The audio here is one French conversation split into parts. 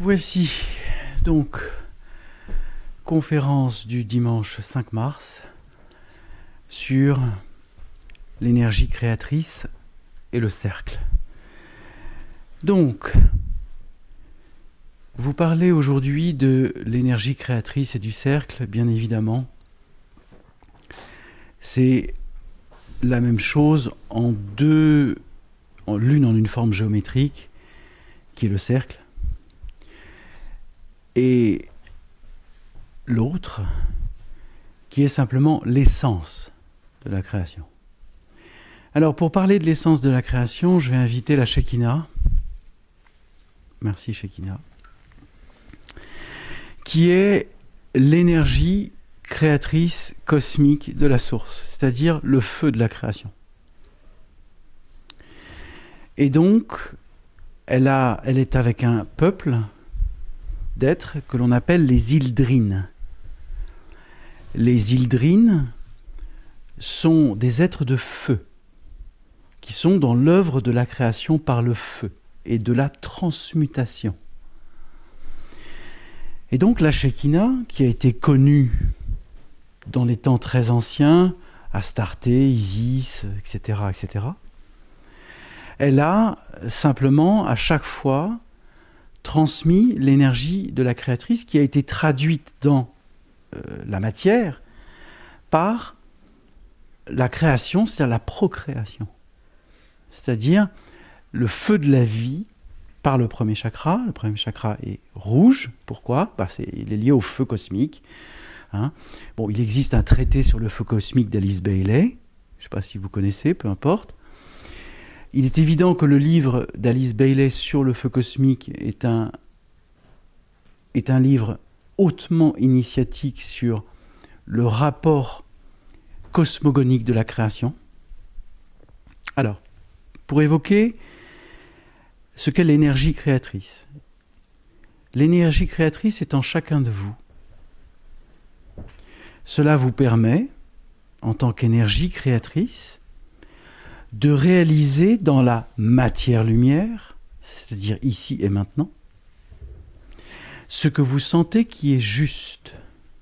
Voici donc conférence du dimanche 5 mars sur l'énergie créatrice et le cercle. Donc, vous parlez aujourd'hui de l'énergie créatrice et du cercle, bien évidemment. C'est la même chose l'une en une forme géométrique, qui est le cercle, et l'autre, qui est simplement l'essence de la création. Alors, pour parler de l'essence de la création, je vais inviter la Shekinah. Merci Shekinah. Qui est l'énergie créatrice cosmique de la source, c'est-à-dire le feu de la création. Et donc, elle est avec un peuple d'êtres que l'on appelle les Ildrines. Les Ildrines sont des êtres de feu, qui sont dans l'œuvre de la création par le feu et de la transmutation. Et donc la Shekinah, qui a été connue dans les temps très anciens, Astarté, Isis, etc., elle a simplement à chaque fois transmis l'énergie de la créatrice qui a été traduite dans la matière par la création, c'est-à-dire la procréation. C'est-à-dire le feu de la vie par le premier chakra. Le premier chakra est rouge. Pourquoi ? Il est lié au feu cosmique. Bon, il existe un traité sur le feu cosmique d'Alice Bailey. Je ne sais pas si vous connaissez, peu importe. Il est évident que le livre d'Alice Bailey sur le feu cosmique est un livre hautement initiatique sur le rapport cosmogonique de la création. Alors, pour évoquer ce qu'est l'énergie créatrice. L'énergie créatrice est en chacun de vous. Cela vous permet, en tant qu'énergie créatrice, de réaliser dans la matière-lumière, c'est-à-dire ici et maintenant, ce que vous sentez qui est juste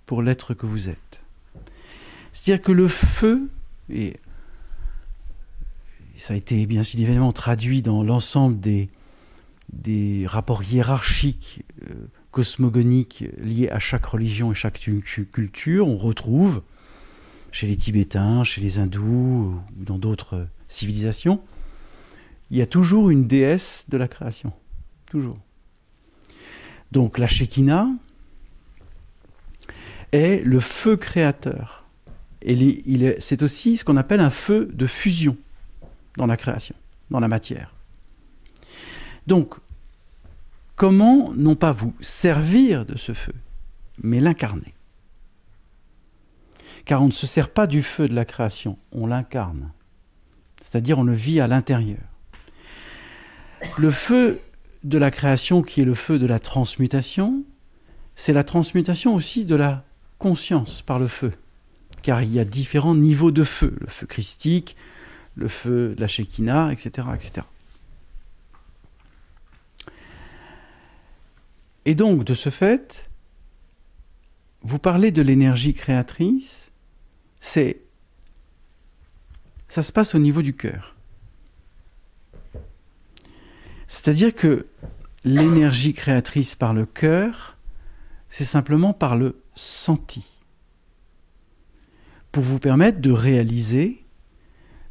pour l'être que vous êtes. C'est-à-dire que le feu, et ça a été bien évidemment traduit dans l'ensemble des rapports hiérarchiques cosmogoniques liés à chaque religion et chaque culture, on retrouve chez les Tibétains, chez les Hindous ou dans d'autres civilisations, il y a toujours une déesse de la création. Toujours. Donc la Shekinah est le feu créateur. Et c'est aussi ce qu'on appelle un feu de fusion dans la création, dans la matière. Donc, comment non pas vous servir de ce feu, mais l'incarner ? Car on ne se sert pas du feu de la création, on l'incarne. C'est-à-dire on le vit à l'intérieur. Le feu de la création, qui est le feu de la transmutation, c'est la transmutation aussi de la conscience par le feu. Car il y a différents niveaux de feu. Le feu christique, le feu de la Shekinah, etc., etc. Et donc, de ce fait, vous parlez de l'énergie créatrice, ça se passe au niveau du cœur. C'est-à-dire que l'énergie créatrice par le cœur, c'est simplement par le senti. Pour vous permettre de réaliser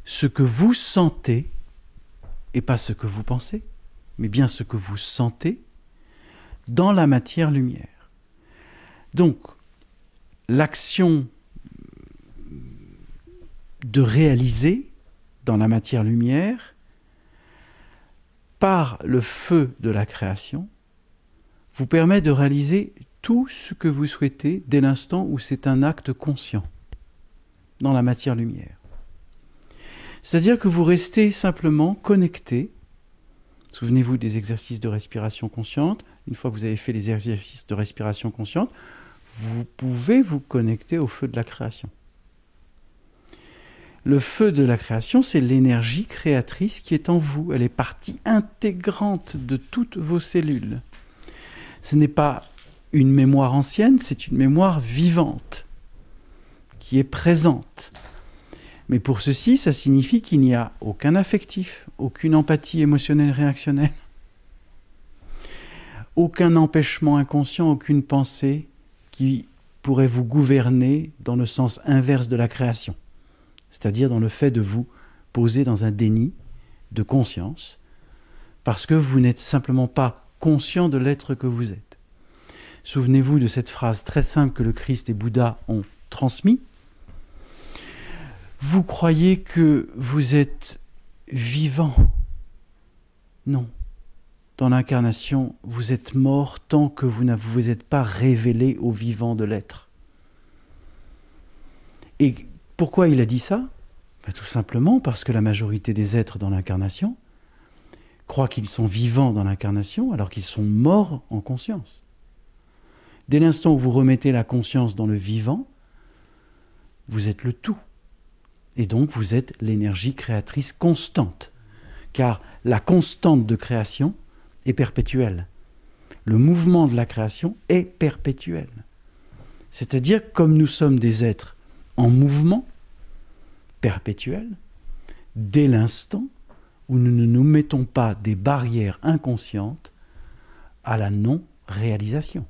ce que vous sentez, et pas ce que vous pensez, mais bien ce que vous sentez dans la matière-lumière. Donc, l'action de réaliser dans la matière-lumière, par le feu de la création, vous permet de réaliser tout ce que vous souhaitez dès l'instant où c'est un acte conscient dans la matière-lumière. C'est-à-dire que vous restez simplement connecté. Souvenez-vous des exercices de respiration consciente. Une fois que vous avez fait les exercices de respiration consciente, vous pouvez vous connecter au feu de la création. Le feu de la création, c'est l'énergie créatrice qui est en vous. Elle est partie intégrante de toutes vos cellules. Ce n'est pas une mémoire ancienne, c'est une mémoire vivante, qui est présente. Mais pour ceci, ça signifie qu'il n'y a aucun affectif, aucune empathie émotionnelle réactionnelle, aucun empêchement inconscient, aucune pensée qui pourrait vous gouverner dans le sens inverse de la création, c'est-à-dire dans le fait de vous poser dans un déni de conscience, parce que vous n'êtes simplement pas conscient de l'être que vous êtes. Souvenez-vous de cette phrase très simple que le Christ et Bouddha ont transmise. Vous croyez que vous êtes vivant. Non. Dans l'incarnation, vous êtes mort tant que vous ne vous êtes pas révélé au vivant de l'être. Et pourquoi il a dit ça ? Tout simplement parce que la majorité des êtres dans l'incarnation croient qu'ils sont vivants dans l'incarnation alors qu'ils sont morts en conscience. Dès l'instant où vous remettez la conscience dans le vivant, vous êtes le tout. Et donc vous êtes l'énergie créatrice constante. Car la constante de création est perpétuelle. Le mouvement de la création est perpétuel. C'est-à-dire, comme nous sommes des êtres en mouvement perpétuel, dès l'instant où nous ne nous mettons pas des barrières inconscientes à la non-réalisation.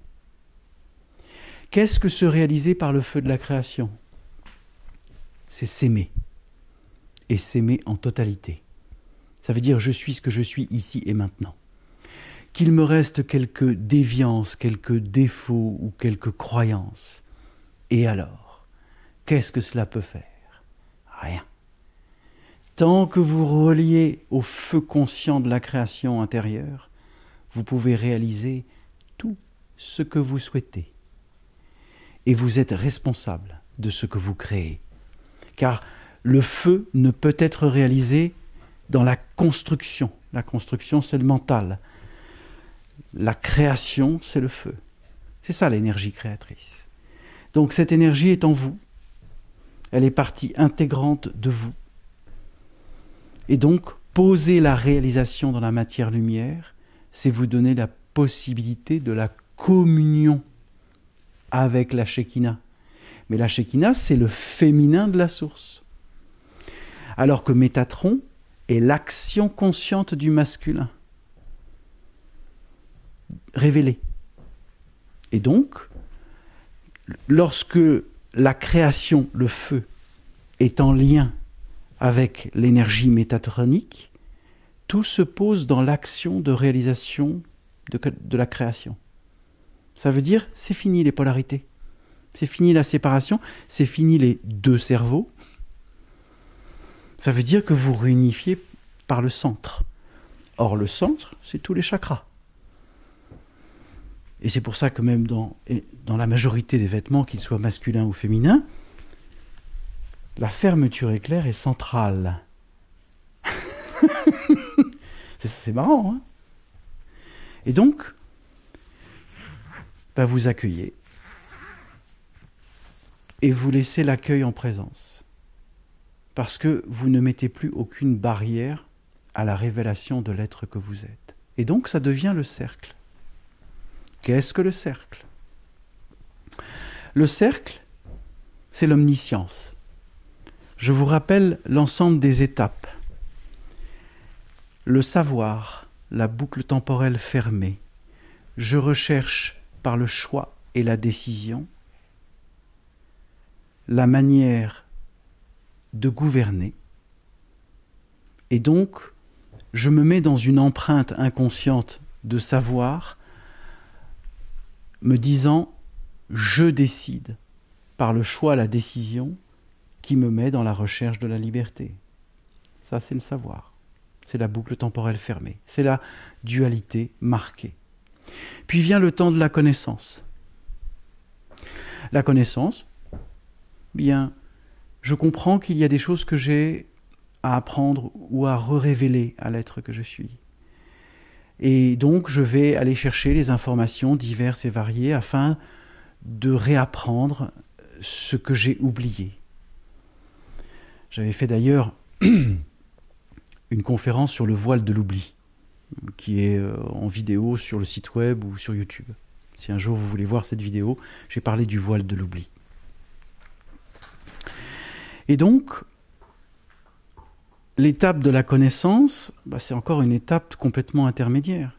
Qu'est-ce que se réaliser par le feu de la création ? C'est s'aimer. Et s'aimer en totalité. Ça veut dire je suis ce que je suis ici et maintenant. Qu'il me reste quelques déviances, quelques défauts ou quelques croyances. Et alors, qu'est-ce que cela peut faire ? Rien. Tant que vous reliez au feu conscient de la création intérieure, vous pouvez réaliser tout ce que vous souhaitez. Et vous êtes responsable de ce que vous créez. Car le feu ne peut être réalisé dans la construction. La construction, c'est le mental. La création, c'est le feu. C'est ça l'énergie créatrice. Donc cette énergie est en vous. Elle est partie intégrante de vous. Et donc, poser la réalisation dans la matière-lumière, c'est vous donner la possibilité de la communion avec la Shekinah. Mais la Shekinah, c'est le féminin de la source. Alors que Métatron est l'action consciente du masculin. Révélée. Et donc, lorsque la création, le feu, est en lien avec l'énergie métatronique, tout se pose dans l'action de réalisation de la création. Ça veut dire, c'est fini les polarités. C'est fini la séparation, c'est fini les deux cerveaux. Ça veut dire que vous réunifiez par le centre. Or, le centre, c'est tous les chakras. Et c'est pour ça que même dans la majorité des vêtements, qu'ils soient masculins ou féminins, la fermeture éclair est centrale. c'est marrant, hein ? Et donc, vous accueillez. Et vous laissez l'accueil en présence. Parce que vous ne mettez plus aucune barrière à la révélation de l'être que vous êtes. Et donc, ça devient le cercle. Qu'est-ce que le cercle ? Le cercle, c'est l'omniscience. Je vous rappelle l'ensemble des étapes. Le savoir, la boucle temporelle fermée. Je recherche par le choix et la décision la manière de gouverner. Et donc, je me mets dans une empreinte inconsciente de savoir, me disant « je décide » par le choix, la décision qui me met dans la recherche de la liberté. Ça, c'est le savoir. C'est la boucle temporelle fermée. C'est la dualité marquée. Puis vient le temps de la connaissance. La connaissance, bien, je comprends qu'il y a des choses que j'ai à apprendre ou à révéler à l'être que je suis. Et donc, je vais aller chercher les informations diverses et variées afin de réapprendre ce que j'ai oublié. J'avais fait d'ailleurs une conférence sur le voile de l'oubli, qui est en vidéo sur le site web ou sur YouTube. Si un jour vous voulez voir cette vidéo, j'ai parlé du voile de l'oubli. Et donc, l'étape de la connaissance, c'est encore une étape complètement intermédiaire.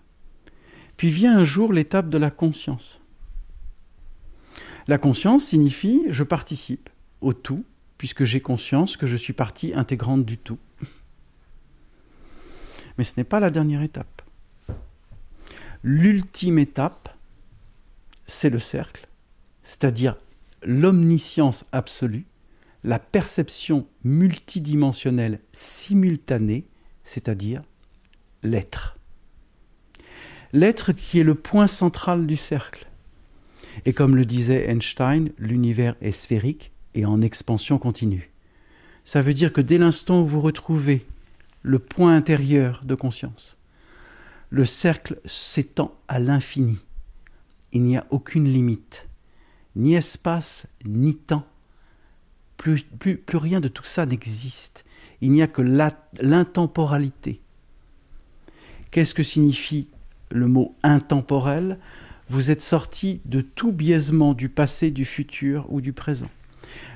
Puis vient un jour l'étape de la conscience. La conscience signifie je participe au tout, puisque j'ai conscience que je suis partie intégrante du tout. Mais ce n'est pas la dernière étape. L'ultime étape, c'est le cercle, c'est-à-dire l'omniscience absolue, la perception multidimensionnelle simultanée, c'est-à-dire l'être. L'être qui est le point central du cercle. Et comme le disait Einstein, l'univers est sphérique et en expansion continue. Ça veut dire que dès l'instant où vous retrouvez le point intérieur de conscience, le cercle s'étend à l'infini. Il n'y a aucune limite, ni espace, ni temps. Plus rien de tout ça n'existe. Il n'y a que l'intemporalité. Qu'est-ce que signifie le mot intemporel? Vous êtes sorti de tout biaisement du passé, du futur ou du présent.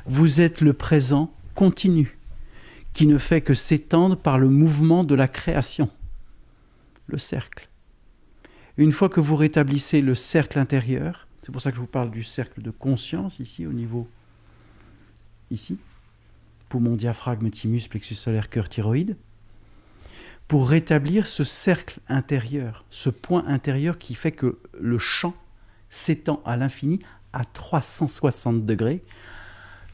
Vous êtes le présent continu, qui ne fait que s'étendre par le mouvement de la création, le cercle. Une fois que vous rétablissez le cercle intérieur, c'est pour ça que je vous parle du cercle de conscience, ici, au niveau, ici, poumon, diaphragme, thymus, plexus solaire, cœur, thyroïde, pour rétablir ce cercle intérieur, ce point intérieur qui fait que le champ s'étend à l'infini à 360 degrés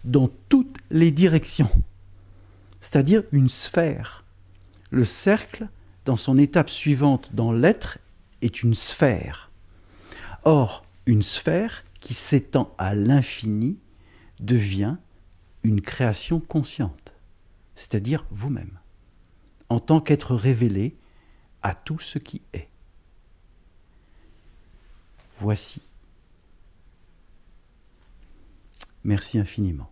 dans toutes les directions, c'est-à-dire une sphère. Le cercle, dans son étape suivante dans l'être, est une sphère. Or, une sphère qui s'étend à l'infini devient une création consciente, c'est-à-dire vous-même, en tant qu'être révélé à tout ce qui est. Voici. Merci infiniment.